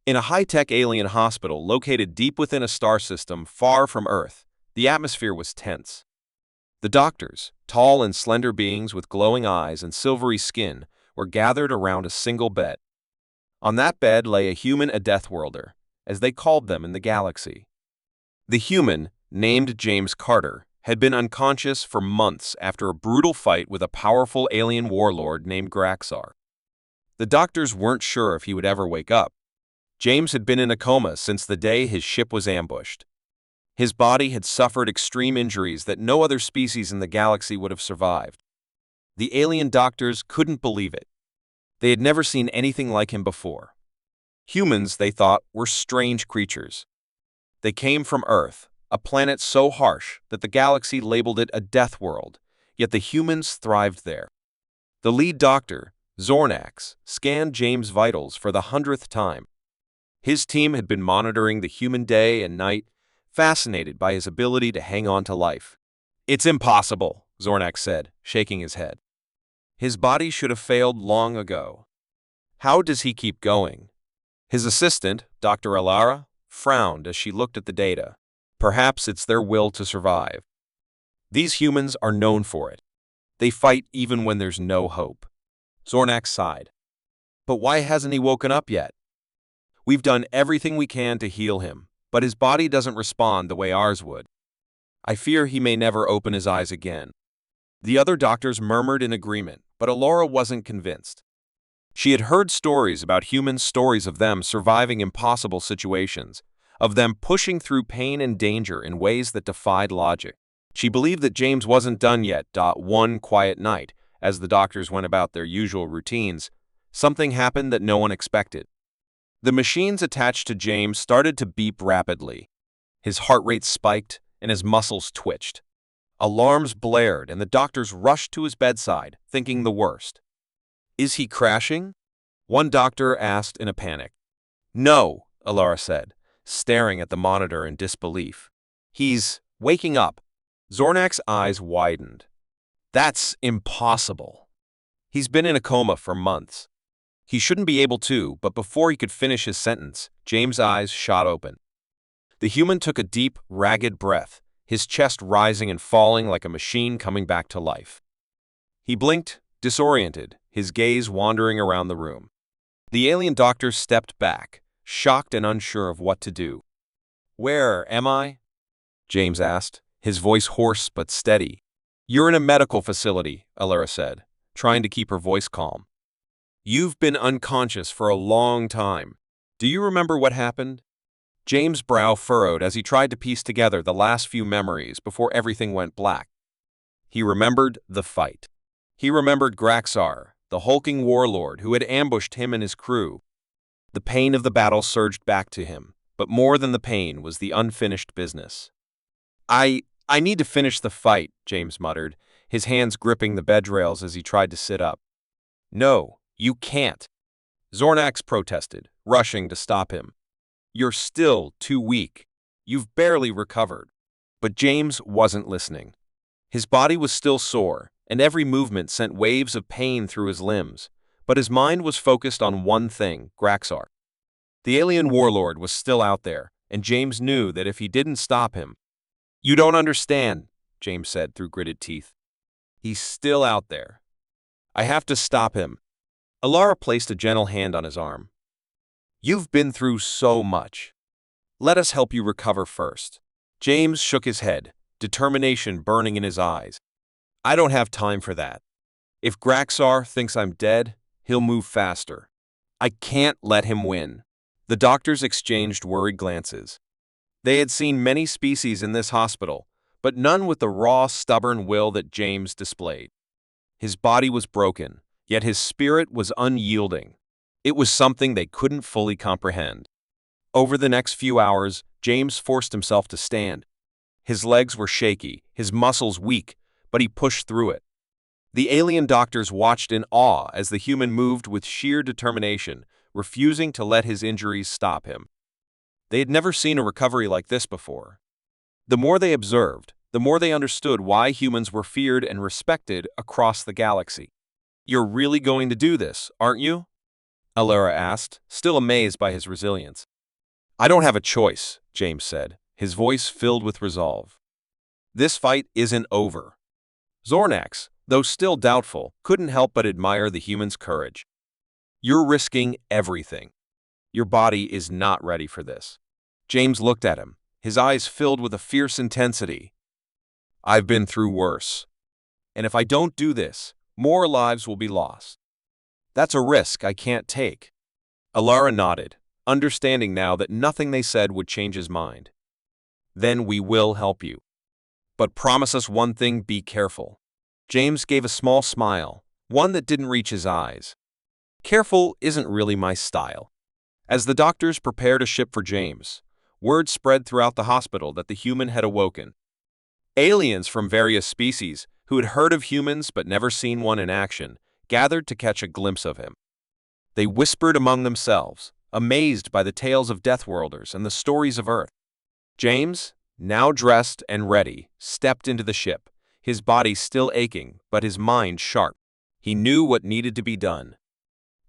In a high-tech alien hospital located deep within a star system far from Earth, the atmosphere was tense. The doctors, tall and slender beings with glowing eyes and silvery skin, were gathered around a single bed. On that bed lay a human, a Deathworlder, as they called them in the galaxy. The human, named James Carter, had been unconscious for months after a brutal fight with a powerful alien warlord named Graxar. The doctors weren't sure if he would ever wake up. James had been in a coma since the day his ship was ambushed. His body had suffered extreme injuries that no other species in the galaxy would have survived. The alien doctors couldn't believe it. They had never seen anything like him before. Humans, they thought, were strange creatures. They came from Earth, a planet so harsh that the galaxy labeled it a death world, yet the humans thrived there. The lead doctor, Zornax, scanned James' vitals for the 100th time. His team had been monitoring the human day and night, fascinated by his ability to hang on to life. "It's impossible," Zornax said, shaking his head. "His body should have failed long ago. How does he keep going?" His assistant, Dr. Alara, frowned as she looked at the data. "Perhaps it's their will to survive. These humans are known for it. They fight even when there's no hope." Zornax sighed. "But why hasn't he woken up yet? We've done everything we can to heal him, but his body doesn't respond the way ours would. I fear he may never open his eyes again." The other doctors murmured in agreement, but Alora wasn't convinced. She had heard stories about humans, stories of them surviving impossible situations, of them pushing through pain and danger in ways that defied logic. She believed that James wasn't done yet. One quiet night, as the doctors went about their usual routines, something happened that no one expected. The machines attached to James started to beep rapidly. His heart rate spiked and his muscles twitched. Alarms blared and the doctors rushed to his bedside, thinking the worst. "Is he crashing?" one doctor asked in a panic. "No," Alara said, staring at the monitor in disbelief. "He's waking up." Zornak's eyes widened. "That's impossible. He's been in a coma for months. He shouldn't be able to," but before he could finish his sentence, James' eyes shot open. The human took a deep, ragged breath, his chest rising and falling like a machine coming back to life. He blinked, disoriented, his gaze wandering around the room. The alien doctor stepped back, shocked and unsure of what to do. "Where am I?" James asked, his voice hoarse but steady. "You're in a medical facility," Alara said, trying to keep her voice calm. "You've been unconscious for a long time. Do you remember what happened?" James' brow furrowed as he tried to piece together the last few memories before everything went black. He remembered the fight. He remembered Graxar, the hulking warlord who had ambushed him and his crew. The pain of the battle surged back to him, but more than the pain was the unfinished business. I need to finish the fight," James muttered, his hands gripping the bedrails as he tried to sit up. "No, you can't," Zornax protested, rushing to stop him. "You're still too weak. You've barely recovered." But James wasn't listening. His body was still sore, and every movement sent waves of pain through his limbs, but his mind was focused on one thing, Graxar. The alien warlord was still out there, and James knew that if he didn't stop him— "You don't understand," James said through gritted teeth. "He's still out there. I have to stop him." Alara placed a gentle hand on his arm. "You've been through so much. Let us help you recover first." James shook his head, determination burning in his eyes. "I don't have time for that. If Graxar thinks I'm dead, he'll move faster. I can't let him win." The doctors exchanged worried glances. They had seen many species in this hospital, but none with the raw, stubborn will that James displayed. His body was broken, yet his spirit was unyielding. It was something they couldn't fully comprehend. Over the next few hours, James forced himself to stand. His legs were shaky, his muscles weak, but he pushed through it. The alien doctors watched in awe as the human moved with sheer determination, refusing to let his injuries stop him. They had never seen a recovery like this before. The more they observed, the more they understood why humans were feared and respected across the galaxy. "You're really going to do this, aren't you?" Alara asked, still amazed by his resilience. I don't have a choice, James said, his voice filled with resolve. This fight isn't over. Zornax, though still doubtful, couldn't help but admire the human's courage. You're risking everything. Your body is not ready for this. James looked at him, his eyes filled with a fierce intensity. I've been through worse. And if I don't do this, more lives will be lost. That's a risk I can't take. Alara nodded, understanding now that nothing they said would change his mind. Then we will help you. But promise us one thing, be careful. James gave a small smile, one that didn't reach his eyes. Careful isn't really my style. As the doctors prepared a ship for James, word spread throughout the hospital that the human had awoken. Aliens from various species, who had heard of humans but never seen one in action, gathered to catch a glimpse of him. They whispered among themselves, amazed by the tales of Deathworlders and the stories of Earth. James, now dressed and ready, stepped into the ship, his body still aching, but his mind sharp. He knew what needed to be done.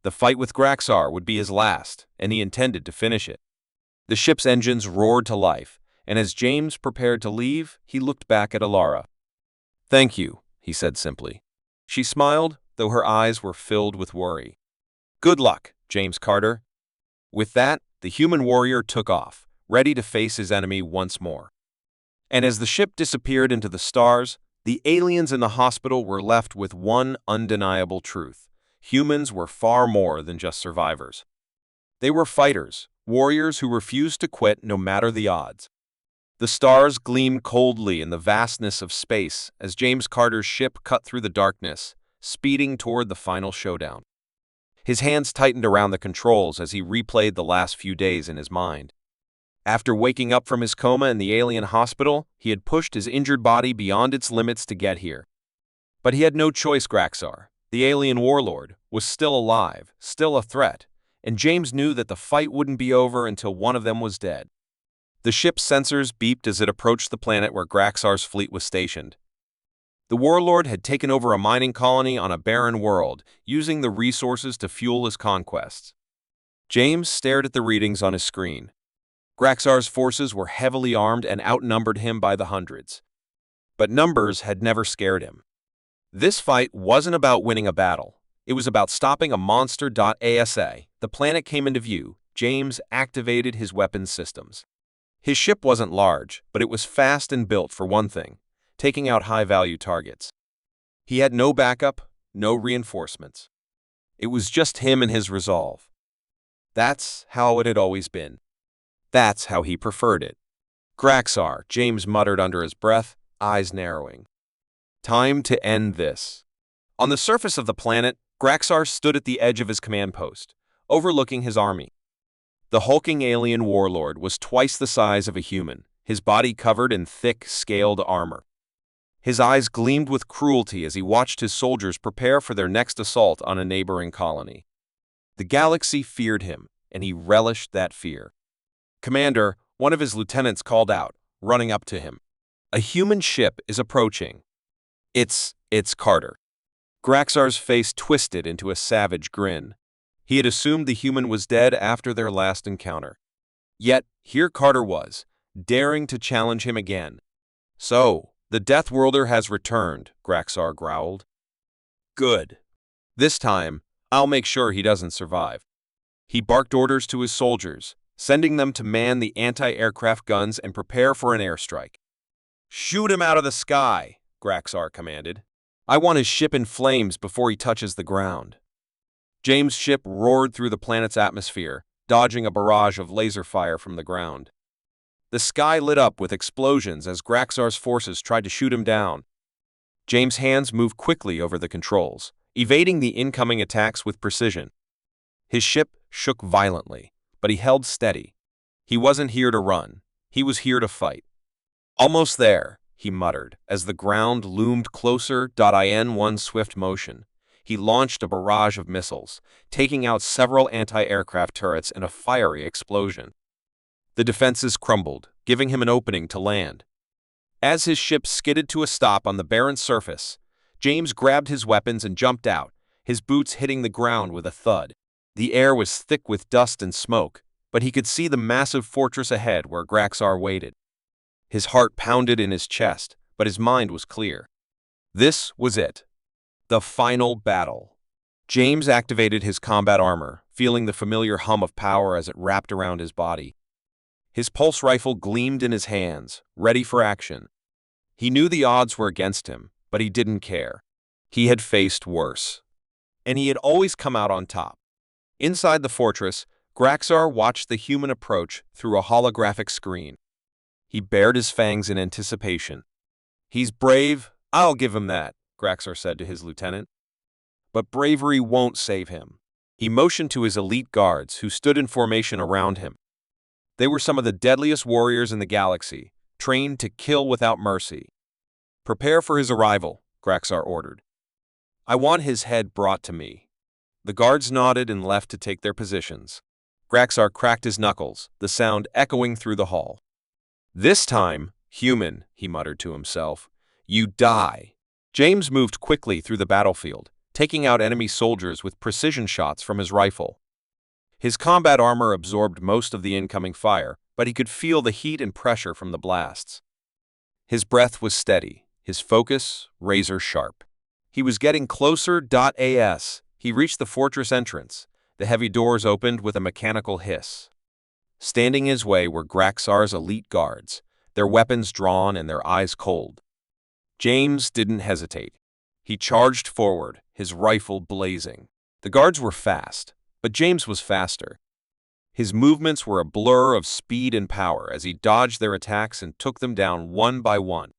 The fight with Graxar would be his last, and he intended to finish it. The ship's engines roared to life, and as James prepared to leave, he looked back at Alara. Thank you, he said simply. She smiled, though her eyes were filled with worry. Good luck, James Carter. With that, the human warrior took off, ready to face his enemy once more. And as the ship disappeared into the stars, the aliens in the hospital were left with one undeniable truth. Humans were far more than just survivors. They were fighters, warriors who refused to quit no matter the odds. The stars gleamed coldly in the vastness of space as James Carter's ship cut through the darkness, speeding toward the final showdown. His hands tightened around the controls as he replayed the last few days in his mind. After waking up from his coma in the alien hospital, he had pushed his injured body beyond its limits to get here. But he had no choice. Graxar, the alien warlord, was still alive, still a threat, and James knew that the fight wouldn't be over until one of them was dead. The ship's sensors beeped as it approached the planet where Graxar's fleet was stationed. The warlord had taken over a mining colony on a barren world, using the resources to fuel his conquests. James stared at the readings on his screen. Graxar's forces were heavily armed and outnumbered him by the hundreds. But numbers had never scared him. This fight wasn't about winning a battle. It was about stopping a monster. Asa, the planet came into view. James activated his weapons systems. His ship wasn't large, but it was fast and built for one thing, taking out high-value targets. He had no backup, no reinforcements. It was just him and his resolve. That's how it had always been. That's how he preferred it. Graxar, James muttered under his breath, eyes narrowing. Time to end this. On the surface of the planet, Graxar stood at the edge of his command post, overlooking his army. The hulking alien warlord was twice the size of a human, his body covered in thick, scaled armor. His eyes gleamed with cruelty as he watched his soldiers prepare for their next assault on a neighboring colony. The galaxy feared him, and he relished that fear. Commander, one of his lieutenants called out, running up to him. A human ship is approaching. It's Carter. Graxar's face twisted into a savage grin. He had assumed the human was dead after their last encounter. Yet, here Carter was, daring to challenge him again. So, the Deathworlder has returned, Graxar growled. Good. This time, I'll make sure he doesn't survive. He barked orders to his soldiers, sending them to man the anti-aircraft guns and prepare for an airstrike. Shoot him out of the sky, Graxar commanded. I want his ship in flames before he touches the ground. James' ship roared through the planet's atmosphere, dodging a barrage of laser fire from the ground. The sky lit up with explosions as Graxar's forces tried to shoot him down. James' hands moved quickly over the controls, evading the incoming attacks with precision. His ship shook violently, but he held steady. He wasn't here to run. He was here to fight. Almost there, he muttered, as the ground loomed closer. In one swift motion, he launched a barrage of missiles, taking out several anti-aircraft turrets in a fiery explosion. The defenses crumbled, giving him an opening to land. As his ship skidded to a stop on the barren surface, James grabbed his weapons and jumped out, his boots hitting the ground with a thud. The air was thick with dust and smoke, but he could see the massive fortress ahead where Graxar waited. His heart pounded in his chest, but his mind was clear. This was it. The final battle. James activated his combat armor, feeling the familiar hum of power as it wrapped around his body. His pulse rifle gleamed in his hands, ready for action. He knew the odds were against him, but he didn't care. He had faced worse. And he had always come out on top. Inside the fortress, Graxar watched the human approach through a holographic screen. He bared his fangs in anticipation. "He's brave, I'll give him that," Graxar said to his lieutenant. "But bravery won't save him." He motioned to his elite guards, who stood in formation around him. They were some of the deadliest warriors in the galaxy, trained to kill without mercy. "Prepare for his arrival," Graxar ordered. "I want his head brought to me." The guards nodded and left to take their positions. Graxar cracked his knuckles, the sound echoing through the hall. "This time, human," he muttered to himself, "you die." James moved quickly through the battlefield, taking out enemy soldiers with precision shots from his rifle. His combat armor absorbed most of the incoming fire, but he could feel the heat and pressure from the blasts. His breath was steady, his focus razor-sharp. He was getting closer. As he reached the fortress entrance, the heavy doors opened with a mechanical hiss. Standing his way were Graxar's elite guards, their weapons drawn and their eyes cold. James didn't hesitate. He charged forward, his rifle blazing. The guards were fast, but James was faster. His movements were a blur of speed and power as he dodged their attacks and took them down one by one.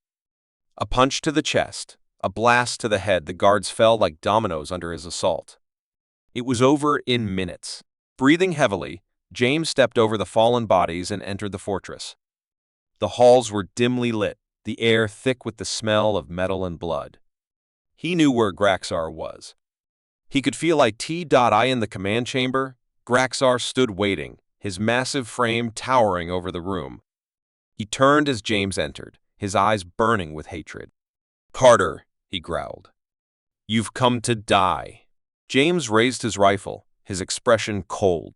A punch to the chest, a blast to the head, the guards fell like dominoes under his assault. It was over in minutes. Breathing heavily, James stepped over the fallen bodies and entered the fortress. The halls were dimly lit, the air thick with the smell of metal and blood. He knew where Graxar was. He could feel it. In the command chamber, Graxar stood waiting, his massive frame towering over the room. He turned as James entered, his eyes burning with hatred. "Carter," he growled. "You've come to die." James raised his rifle, his expression cold.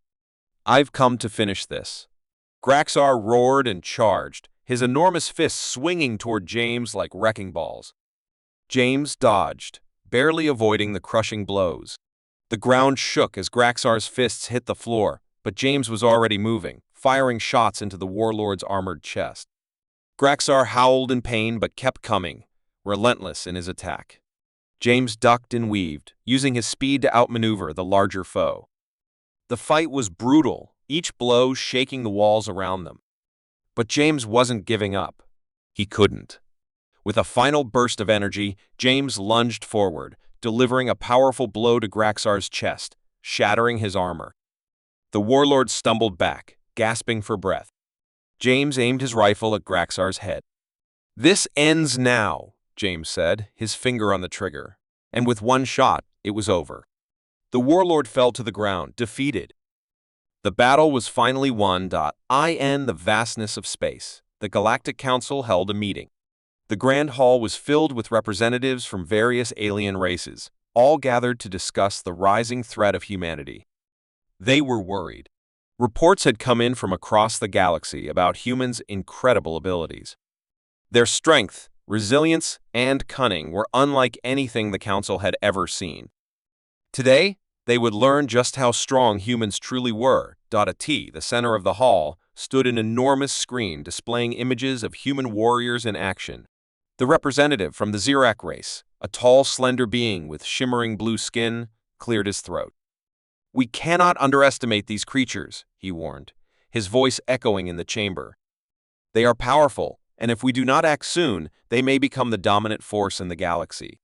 "I've come to finish this." Graxar roared and charged, his enormous fists swinging toward James like wrecking balls. James dodged, barely avoiding the crushing blows. The ground shook as Graxar's fists hit the floor, but James was already moving, firing shots into the warlord's armored chest. Graxar howled in pain but kept coming, relentless in his attack. James ducked and weaved, using his speed to outmaneuver the larger foe. The fight was brutal, each blow shaking the walls around them. But James wasn't giving up. He couldn't. With a final burst of energy, James lunged forward, delivering a powerful blow to Graxar's chest, shattering his armor. The warlord stumbled back, gasping for breath. James aimed his rifle at Graxar's head. "This ends now," James said, his finger on the trigger. And with one shot, it was over. The warlord fell to the ground, defeated. The battle was finally won. In the vastness of space, the Galactic Council held a meeting. The Grand Hall was filled with representatives from various alien races, all gathered to discuss the rising threat of humanity. They were worried. Reports had come in from across the galaxy about humans' incredible abilities. Their strength, resilience, and cunning were unlike anything the Council had ever seen. Today, they would learn just how strong humans truly were. At the center of the hall stood an enormous screen displaying images of human warriors in action. The representative from the Zirak race, a tall, slender being with shimmering blue skin, cleared his throat. "We cannot underestimate these creatures," he warned, his voice echoing in the chamber. "They are powerful, and if we do not act soon, they may become the dominant force in the galaxy."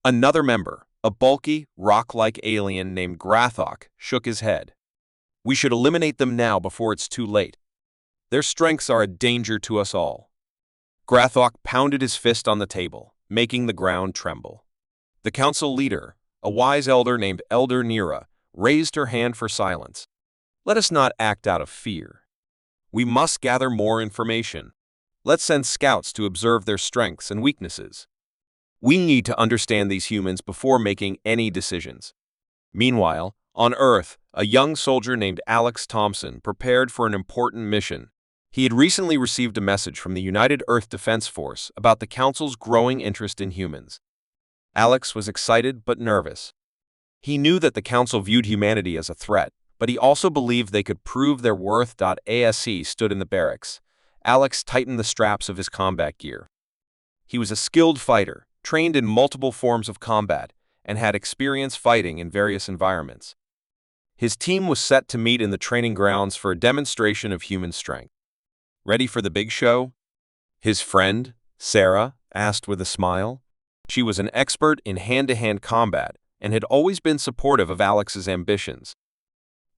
Another member, a bulky, rock-like alien named Grathok, shook his head. "We should eliminate them now before it's too late. Their strengths are a danger to us all." Grathok pounded his fist on the table, making the ground tremble. The council leader, a wise elder named Elder Nira, raised her hand for silence. "Let us not act out of fear. We must gather more information. Let's send scouts to observe their strengths and weaknesses. We need to understand these humans before making any decisions." Meanwhile, on Earth, a young soldier named Alex Thompson prepared for an important mission. He had recently received a message from the United Earth Defense Force about the Council's growing interest in humans. Alex was excited but nervous. He knew that the Council viewed humanity as a threat, but he also believed they could prove their worth. ASC stood in the barracks. Alex tightened the straps of his combat gear. He was a skilled fighter, trained in multiple forms of combat, and had experience fighting in various environments. His team was set to meet in the training grounds for a demonstration of human strength. Ready for the big show? His friend, Sarah, asked with a smile. She was an expert in hand-to-hand combat and had always been supportive of Alex's ambitions.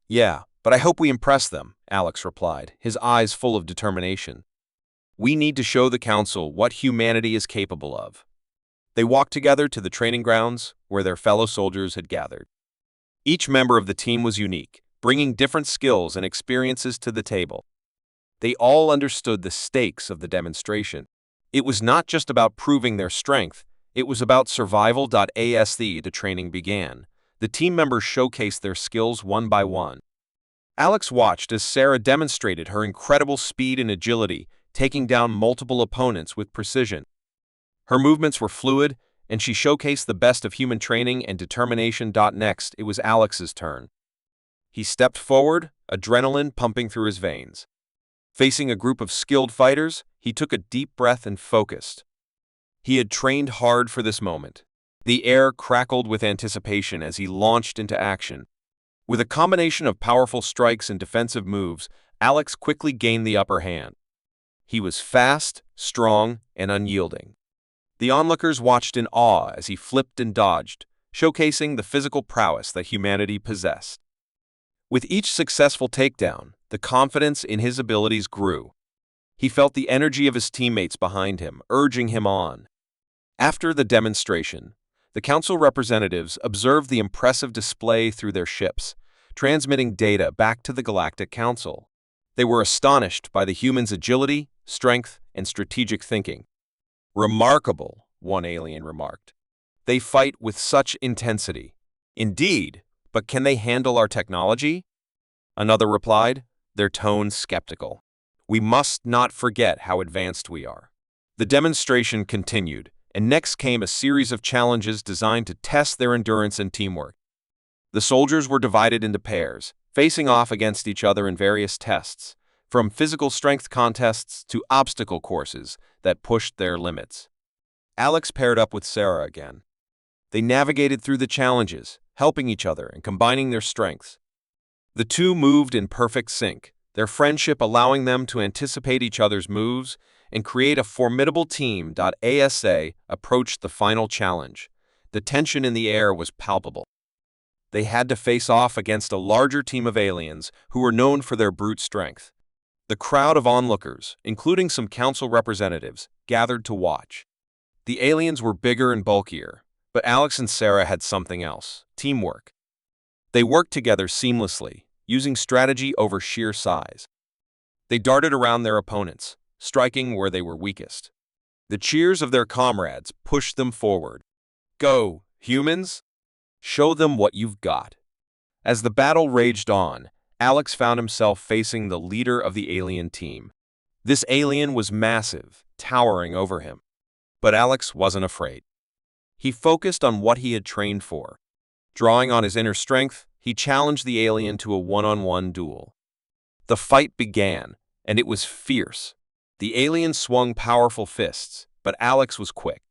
"Yeah, but I hope we impress them," Alex replied, his eyes full of determination. "We need to show the Council what humanity is capable of." They walked together to the training grounds where their fellow soldiers had gathered. Each member of the team was unique, bringing different skills and experiences to the table. They all understood the stakes of the demonstration. It was not just about proving their strength, it was about survival. As the training began, the team members showcased their skills one by one. Alex watched as Sarah demonstrated her incredible speed and agility, taking down multiple opponents with precision. Her movements were fluid, and she showcased the best of human training and determination. Next, it was Alex's turn. He stepped forward, adrenaline pumping through his veins. Facing a group of skilled fighters, he took a deep breath and focused. He had trained hard for this moment. The air crackled with anticipation as he launched into action. With a combination of powerful strikes and defensive moves, Alex quickly gained the upper hand. He was fast, strong, and unyielding. The onlookers watched in awe as he flipped and dodged, showcasing the physical prowess that humanity possessed. With each successful takedown, the confidence in his abilities grew. He felt the energy of his teammates behind him, urging him on. After the demonstration, the Council representatives observed the impressive display through their ships, transmitting data back to the Galactic Council. They were astonished by the humans' agility, strength, and strategic thinking. "Remarkable," one alien remarked. "They fight with such intensity." "Indeed, but can they handle our technology?" Another replied, their tone skeptical. "We must not forget how advanced we are." The demonstration continued, and next came a series of challenges designed to test their endurance and teamwork. The soldiers were divided into pairs, facing off against each other in various tests, from physical strength contests to obstacle courses that pushed their limits. Alex paired up with Sarah again. They navigated through the challenges, helping each other and combining their strengths. The two moved in perfect sync, their friendship allowing them to anticipate each other's moves and create a formidable team. As approached the final challenge, the tension in the air was palpable. They had to face off against a larger team of aliens who were known for their brute strength. The crowd of onlookers, including some council representatives, gathered to watch. The aliens were bigger and bulkier, but Alex and Sarah had something else: teamwork. They worked together seamlessly, using strategy over sheer size. They darted around their opponents, striking where they were weakest. The cheers of their comrades pushed them forward. "Go, humans! Show them what you've got." As the battle raged on, Alex found himself facing the leader of the alien team. This alien was massive, towering over him. But Alex wasn't afraid. He focused on what he had trained for. Drawing on his inner strength, he challenged the alien to a one-on-one duel. The fight began, and it was fierce. The alien swung powerful fists, but Alex was quick.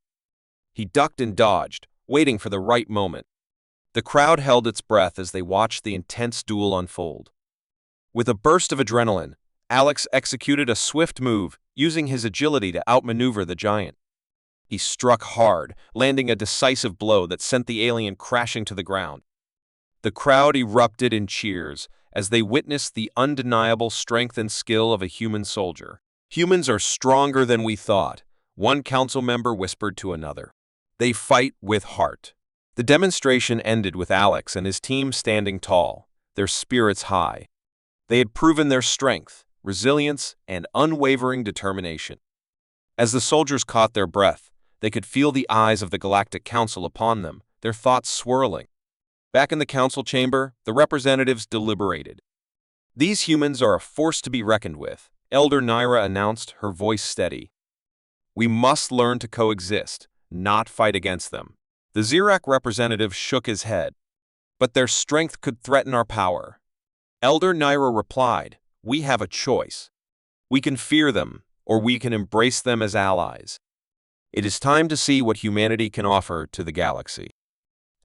He ducked and dodged, waiting for the right moment. The crowd held its breath as they watched the intense duel unfold. With a burst of adrenaline, Alex executed a swift move, using his agility to outmaneuver the giant. He struck hard, landing a decisive blow that sent the alien crashing to the ground. The crowd erupted in cheers as they witnessed the undeniable strength and skill of a human soldier. "Humans are stronger than we thought," one council member whispered to another. "They fight with heart." The demonstration ended with Alex and his team standing tall, their spirits high. They had proven their strength, resilience, and unwavering determination. As the soldiers caught their breath, they could feel the eyes of the Galactic Council upon them, their thoughts swirling. Back in the council chamber, the representatives deliberated. These humans are a force to be reckoned with, Elder Naira announced, her voice steady. We must learn to coexist, not fight against them. The Zirak representative shook his head. But their strength could threaten our power. Elder Naira replied, we have a choice. We can fear them, or we can embrace them as allies. It is time to see what humanity can offer to the galaxy.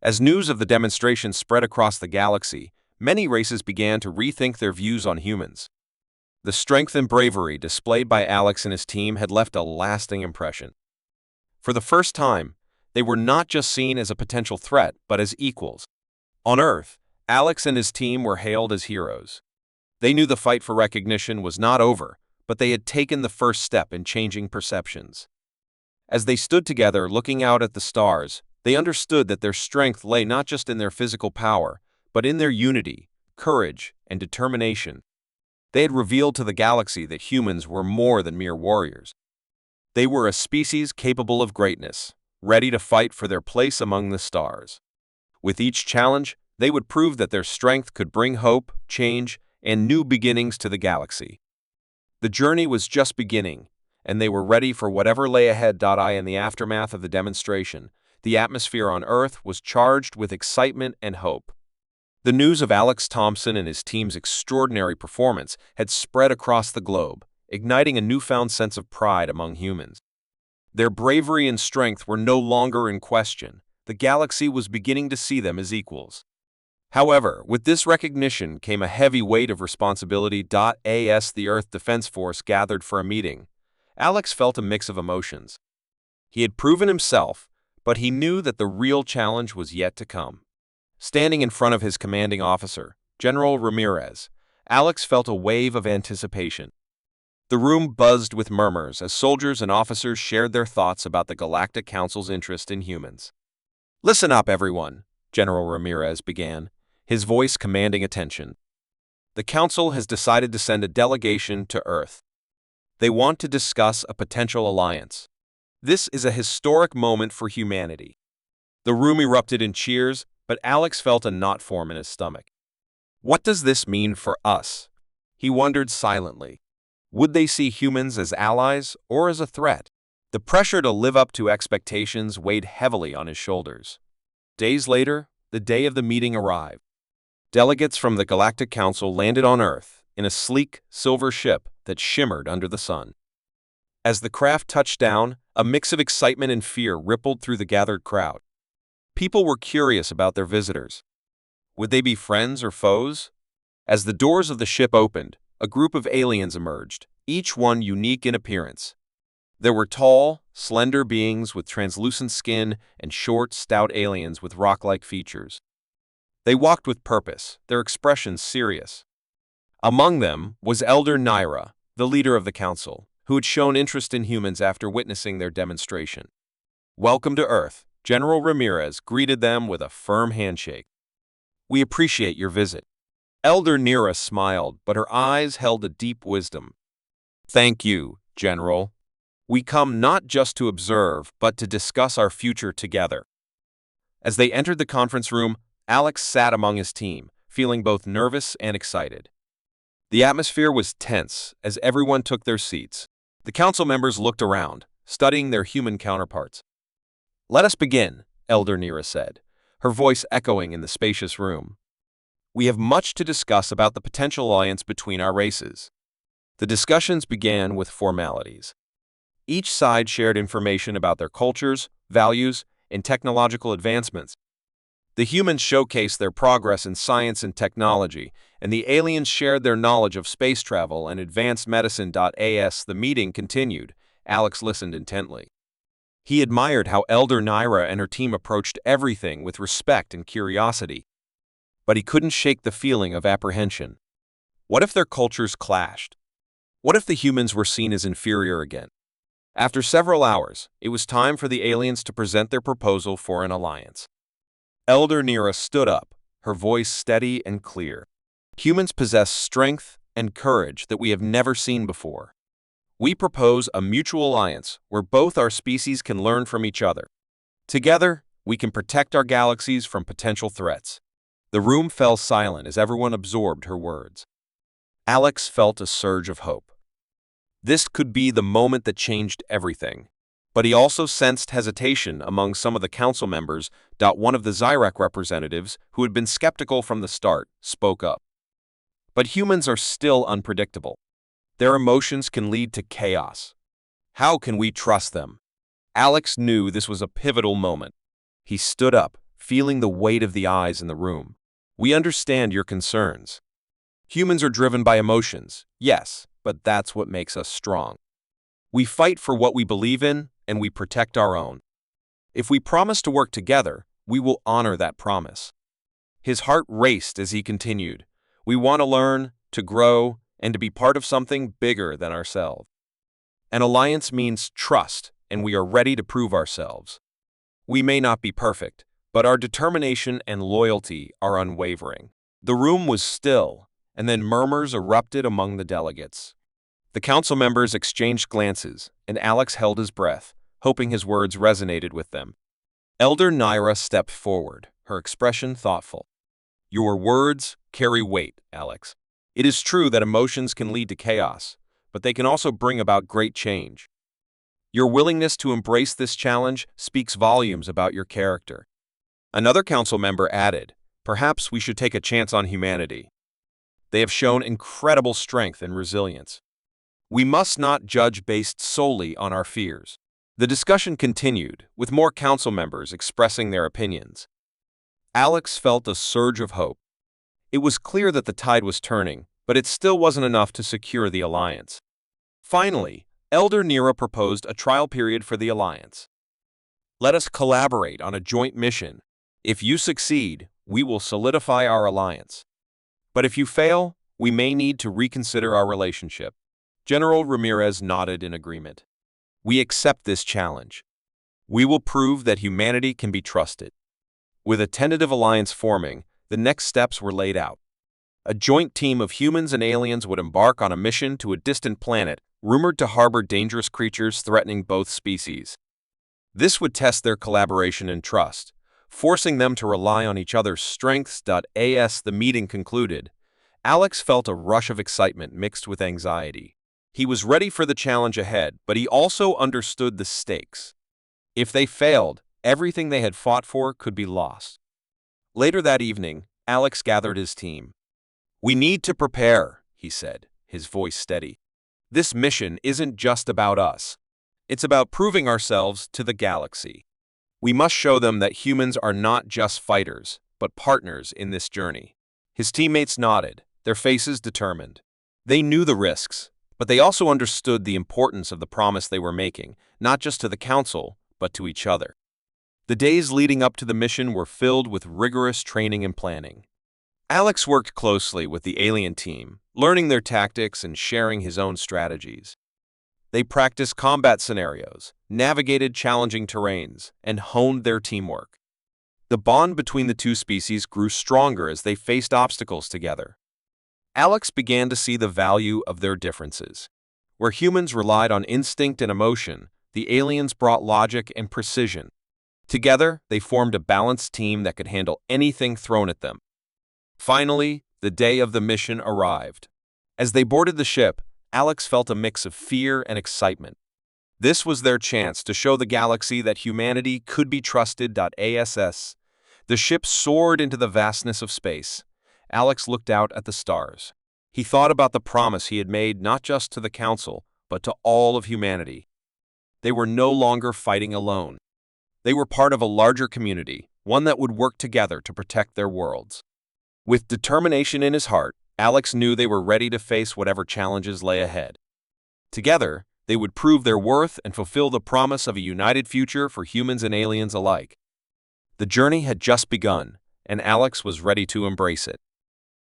As news of the demonstration spread across the galaxy, many races began to rethink their views on humans. The strength and bravery displayed by Alex and his team had left a lasting impression. For the first time, they were not just seen as a potential threat, but as equals. On Earth, Alex and his team were hailed as heroes. They knew the fight for recognition was not over, but they had taken the first step in changing perceptions. As they stood together looking out at the stars, they understood that their strength lay not just in their physical power, but in their unity, courage, and determination. They had revealed to the galaxy that humans were more than mere warriors. They were a species capable of greatness, ready to fight for their place among the stars. With each challenge, they would prove that their strength could bring hope, change, and new beginnings to the galaxy. The journey was just beginning, and they were ready for whatever lay ahead. In the aftermath of the demonstration, the atmosphere on Earth was charged with excitement and hope. The news of Alex Thompson and his team's extraordinary performance had spread across the globe, igniting a newfound sense of pride among humans. Their bravery and strength were no longer in question. The galaxy was beginning to see them as equals. However, with this recognition came a heavy weight of responsibility. As the Earth Defense Force gathered for a meeting, Alex felt a mix of emotions. He had proven himself, but he knew that the real challenge was yet to come. Standing in front of his commanding officer, General Ramirez, Alex felt a wave of anticipation. The room buzzed with murmurs as soldiers and officers shared their thoughts about the Galactic Council's interest in humans. Listen up, everyone, General Ramirez began, his voice commanding attention. The Council has decided to send a delegation to Earth. They want to discuss a potential alliance. This is a historic moment for humanity. The room erupted in cheers, but Alex felt a knot form in his stomach. What does this mean for us? He wondered silently. Would they see humans as allies or as a threat? The pressure to live up to expectations weighed heavily on his shoulders. Days later, the day of the meeting arrived. Delegates from the Galactic Council landed on Earth in a sleek, silver ship that shimmered under the sun. As the craft touched down, a mix of excitement and fear rippled through the gathered crowd. People were curious about their visitors. Would they be friends or foes? As the doors of the ship opened, a group of aliens emerged, each one unique in appearance. There were tall, slender beings with translucent skin and short, stout aliens with rock-like features. They walked with purpose, their expressions serious. Among them was Elder Naira, the leader of the council, who had shown interest in humans after witnessing their demonstration. Welcome to Earth, General Ramirez greeted them with a firm handshake. We appreciate your visit. Elder Naira smiled, but her eyes held a deep wisdom. Thank you, General. We come not just to observe, but to discuss our future together. As they entered the conference room, Alex sat among his team, feeling both nervous and excited. The atmosphere was tense as everyone took their seats. The council members looked around, studying their human counterparts. Let us begin, Elder Naira said, her voice echoing in the spacious room. We have much to discuss about the potential alliance between our races. The discussions began with formalities. Each side shared information about their cultures, values, and technological advancements. The humans showcased their progress in science and technology, and the aliens shared their knowledge of space travel and advanced medicine. As the meeting continued, Alex listened intently. He admired how Elder Naira and her team approached everything with respect and curiosity. But he couldn't shake the feeling of apprehension. What if their cultures clashed? What if the humans were seen as inferior again? After several hours, it was time for the aliens to present their proposal for an alliance. Elder Naira stood up, her voice steady and clear. Humans possess strength and courage that we have never seen before. We propose a mutual alliance where both our species can learn from each other. Together, we can protect our galaxies from potential threats. The room fell silent as everyone absorbed her words. Alex felt a surge of hope. This could be the moment that changed everything. But he also sensed hesitation among some of the council members. One of the Zyrek representatives, who had been skeptical from the start, spoke up. But humans are still unpredictable. Their emotions can lead to chaos. How can we trust them? Alex knew this was a pivotal moment. He stood up, feeling the weight of the eyes in the room. We understand your concerns. Humans are driven by emotions, yes, but that's what makes us strong. We fight for what we believe in, and we protect our own. If we promise to work together, we will honor that promise. His heart raced as he continued. We want to learn, to grow, and to be part of something bigger than ourselves. An alliance means trust, and we are ready to prove ourselves. We may not be perfect, but our determination and loyalty are unwavering. The room was still, and then murmurs erupted among the delegates. The council members exchanged glances, and Alex held his breath, hoping his words resonated with them. Elder Naira stepped forward, her expression thoughtful. Your words carry weight, Alex. It is true that emotions can lead to chaos, but they can also bring about great change. Your willingness to embrace this challenge speaks volumes about your character. Another council member added, perhaps we should take a chance on humanity. They have shown incredible strength and resilience. We must not judge based solely on our fears. The discussion continued, with more council members expressing their opinions. Alex felt a surge of hope. It was clear that the tide was turning, but it still wasn't enough to secure the alliance. Finally, Elder Nira proposed a trial period for the alliance. Let us collaborate on a joint mission. If you succeed, we will solidify our alliance. But if you fail, we may need to reconsider our relationship. General Ramirez nodded in agreement. We accept this challenge. We will prove that humanity can be trusted. With a tentative alliance forming, the next steps were laid out. A joint team of humans and aliens would embark on a mission to a distant planet, rumored to harbor dangerous creatures threatening both species. This would test their collaboration and trust, forcing them to rely on each other's strengths. As the meeting concluded, Alex felt a rush of excitement mixed with anxiety. He was ready for the challenge ahead, but he also understood the stakes. If they failed, everything they had fought for could be lost. Later that evening, Alex gathered his team. We need to prepare, he said, his voice steady. This mission isn't just about us. It's about proving ourselves to the galaxy. We must show them that humans are not just fighters, but partners in this journey. His teammates nodded, their faces determined. They knew the risks, but they also understood the importance of the promise they were making, not just to the council, but to each other. The days leading up to the mission were filled with rigorous training and planning. Alex worked closely with the alien team, learning their tactics and sharing his own strategies. They practiced combat scenarios, navigated challenging terrains, and honed their teamwork. The bond between the two species grew stronger as they faced obstacles together. Alex began to see the value of their differences. Where humans relied on instinct and emotion, the aliens brought logic and precision. Together, they formed a balanced team that could handle anything thrown at them. Finally, the day of the mission arrived. As they boarded the ship, Alex felt a mix of fear and excitement. This was their chance to show the galaxy that humanity could be trusted. The ship soared into the vastness of space. Alex looked out at the stars. He thought about the promise he had made not just to the council, but to all of humanity. They were no longer fighting alone. They were part of a larger community, one that would work together to protect their worlds. With determination in his heart, Alex knew they were ready to face whatever challenges lay ahead. Together, they would prove their worth and fulfill the promise of a united future for humans and aliens alike. The journey had just begun, and Alex was ready to embrace it.